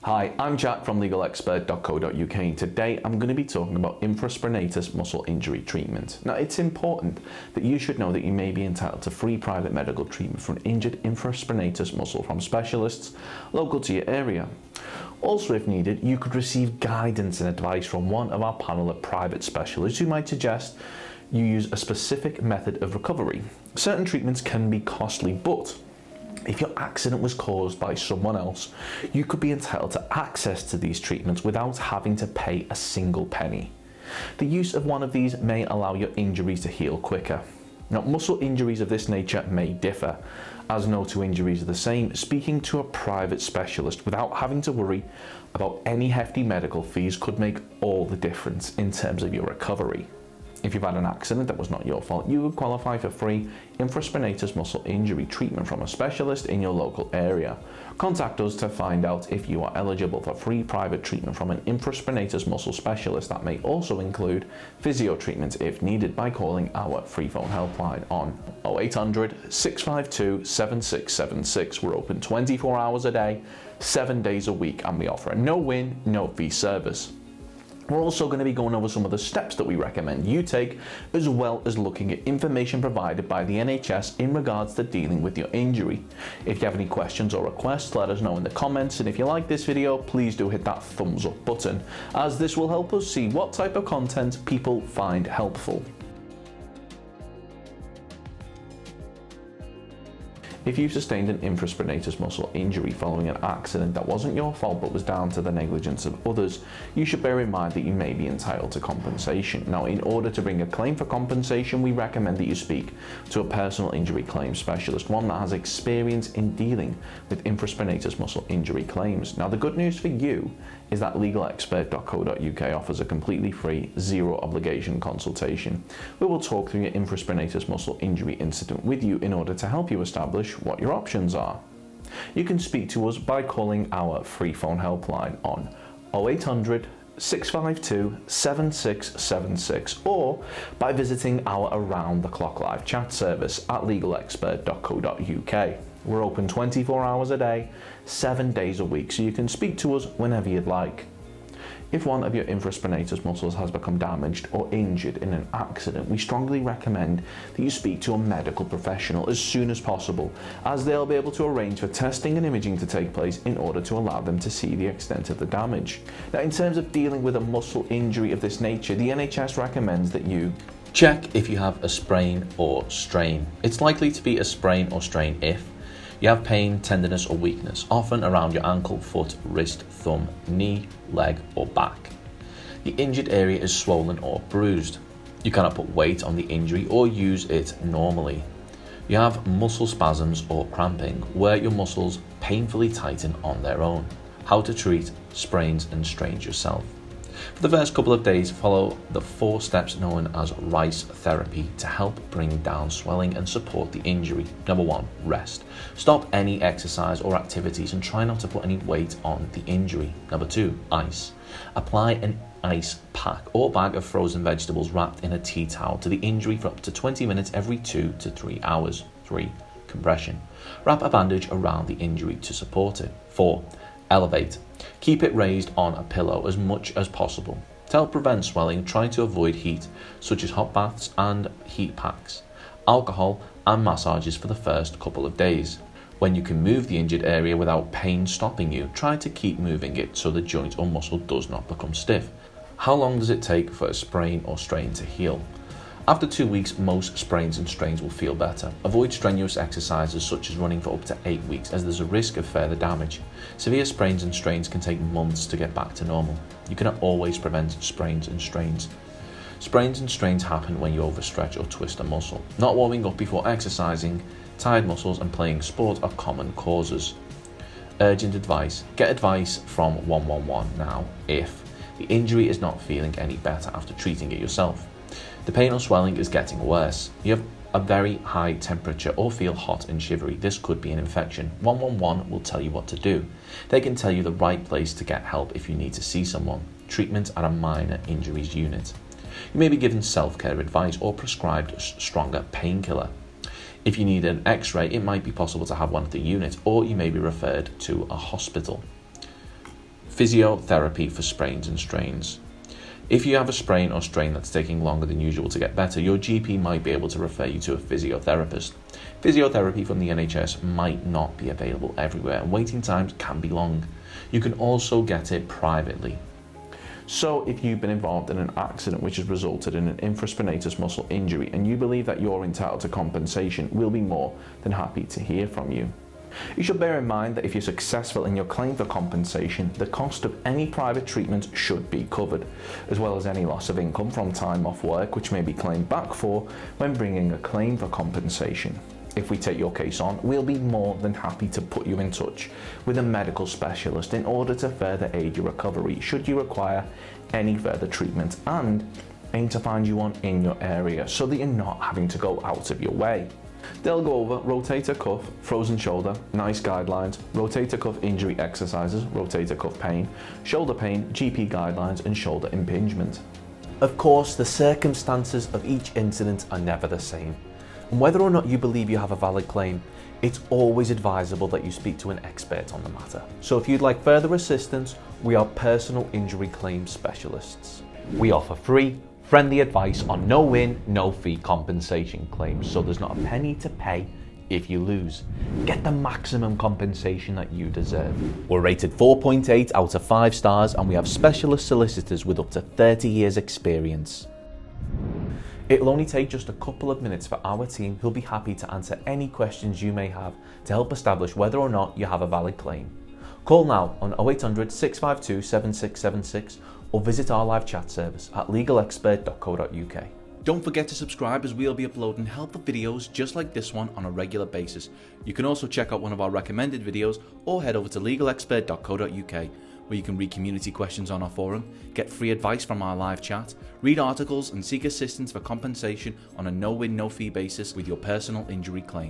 Hi, I'm Jack from legalexpert.co.uk and today I'm going to be talking about infraspinatus muscle injury treatment. Now, it's important that you should know that you may be entitled to free private medical treatment for an injured infraspinatus muscle from specialists local to your area. Also, if needed, you could receive guidance and advice from one of our panel of private specialists who might suggest you use a specific method of recovery. Certain treatments can be costly, but if your accident was caused by someone else, you could be entitled to access to these treatments without having to pay a single penny. The use of one of these may allow your injuries to heal quicker. Now, muscle injuries of this nature may differ, as no two injuries are the same. Speaking to a private specialist without having to worry about any hefty medical fees could make all the difference in terms of your recovery. If you've had an accident that was not your fault, you would qualify for free infraspinatus muscle injury treatment from a specialist in your local area. Contact us to find out if you are eligible for free private treatment from an infraspinatus muscle specialist. That may also include physio treatment if needed by calling our free phone helpline on 0800 652 7676. We're open 24 hours a day, 7 days a week, and we offer a no-win, no-fee service. We're also going to be going over some of the steps that we recommend you take, as well as looking at information provided by the NHS in regards to dealing with your injury. If you have any questions or requests, let us know in the comments, and if you like this video, please do hit that thumbs up button, as this will help us see what type of content people find helpful. If you sustained an infraspinatus muscle injury following an accident that wasn't your fault but was down to the negligence of others, you should bear in mind that you may be entitled to compensation. Now, in order to bring a claim for compensation, we recommend that you speak to a personal injury claims specialist, one that has experience in dealing with infraspinatus muscle injury claims. Now, the good news for you is that legalexpert.co.uk offers a completely free, zero obligation consultation. We will talk through your infraspinatus muscle injury incident with you in order to help you establish what your options are. You can speak to us by calling our free phone helpline on 0800 652 7676 or by visiting our around the clock live chat service at legalexpert.co.uk. We're open 24 hours a day, 7 days a week, so you can speak to us whenever you'd like. If one of your infraspinatus muscles has become damaged or injured in an accident, we strongly recommend that you speak to a medical professional as soon as possible, as they'll be able to arrange for testing and imaging to take place in order to allow them to see the extent of the damage. Now, in terms of dealing with a muscle injury of this nature, the NHS recommends that you check if you have a sprain or strain. It's likely to be a sprain or strain if you have pain, tenderness or weakness, often around your ankle, foot, wrist, thumb, knee, leg or back. The injured area is swollen or bruised. You cannot put weight on the injury or use it normally. You have muscle spasms or cramping, where your muscles painfully tighten on their own. How to treat sprains and strains yourself. For the first couple of days, follow the 4 steps known as RICE therapy to help bring down swelling and support the injury. Number 1, rest. Stop any exercise or activities and try not to put any weight on the injury. Number 2, ice. Apply an ice pack or bag of frozen vegetables wrapped in a tea towel to the injury for up to 20 minutes every 2 to 3 hours. 3, compression. Wrap a bandage around the injury to support it. 4, elevate. Keep it raised on a pillow as much as possible. To help prevent swelling, try to avoid heat, such as hot baths and heat packs, alcohol and massages for the first couple of days. When you can move the injured area without pain stopping you, try to keep moving it so the joint or muscle does not become stiff. How long does it take for a sprain or strain to heal? After 2 weeks, most sprains and strains will feel better. Avoid strenuous exercises such as running for up to 8 weeks, as there's a risk of further damage. Severe sprains and strains can take months to get back to normal. You cannot always prevent sprains and strains. Sprains and strains happen when you overstretch or twist a muscle. Not warming up before exercising, tired muscles and playing sport are common causes. Urgent advice. Get advice from 111 now if the injury is not feeling any better after treating it yourself. The pain or swelling is getting worse. You have a very high temperature or feel hot and shivery. This could be an infection. 111 will tell you what to do. They can tell you the right place to get help if you need to see someone. Treatment at a minor injuries unit. You may be given self-care advice or prescribed stronger painkiller. If you need an x-ray, it might be possible to have one at the unit, or you may be referred to a hospital. Physiotherapy for sprains and strains. If you have a sprain or strain that's taking longer than usual to get better, your GP might be able to refer you to a physiotherapist. Physiotherapy from the NHS might not be available everywhere, and waiting times can be long. You can also get it privately. So if you've been involved in an accident which has resulted in an infraspinatus muscle injury and you believe that you're entitled to compensation, we'll be more than happy to hear from you. You should bear in mind that if you're successful in your claim for compensation, the cost of any private treatment should be covered, as well as any loss of income from time off work which may be claimed back for when bringing a claim for compensation. If we take your case on, we'll be more than happy to put you in touch with a medical specialist in order to further aid your recovery should you require any further treatment, and aim to find you one in your area so that you're not having to go out of your way. They'll go over rotator cuff, frozen shoulder, NICE guidelines, rotator cuff injury exercises, rotator cuff pain, shoulder pain, GP guidelines and shoulder impingement. Of course, the circumstances of each incident are never the same, and whether or not you believe you have a valid claim, it's always advisable that you speak to an expert on the matter. So if you'd like further assistance, we are personal injury claim specialists. We offer free, friendly advice on no-win, no-fee compensation claims, so there's not a penny to pay if you lose. Get the maximum compensation that you deserve. We're rated 4.8 out of 5 stars, and we have specialist solicitors with up to 30 years experience. It'll only take just a couple of minutes for our team, who'll be happy to answer any questions you may have to help establish whether or not you have a valid claim. Call now on 0800 652 7676 or visit our live chat service at legalexpert.co.uk. Don't forget to subscribe, as we'll be uploading helpful videos just like this one on a regular basis. You can also check out one of our recommended videos or head over to legalexpert.co.uk, where you can read community questions on our forum, get free advice from our live chat, read articles and seek assistance for compensation on a no-win, no-fee basis with your personal injury claim.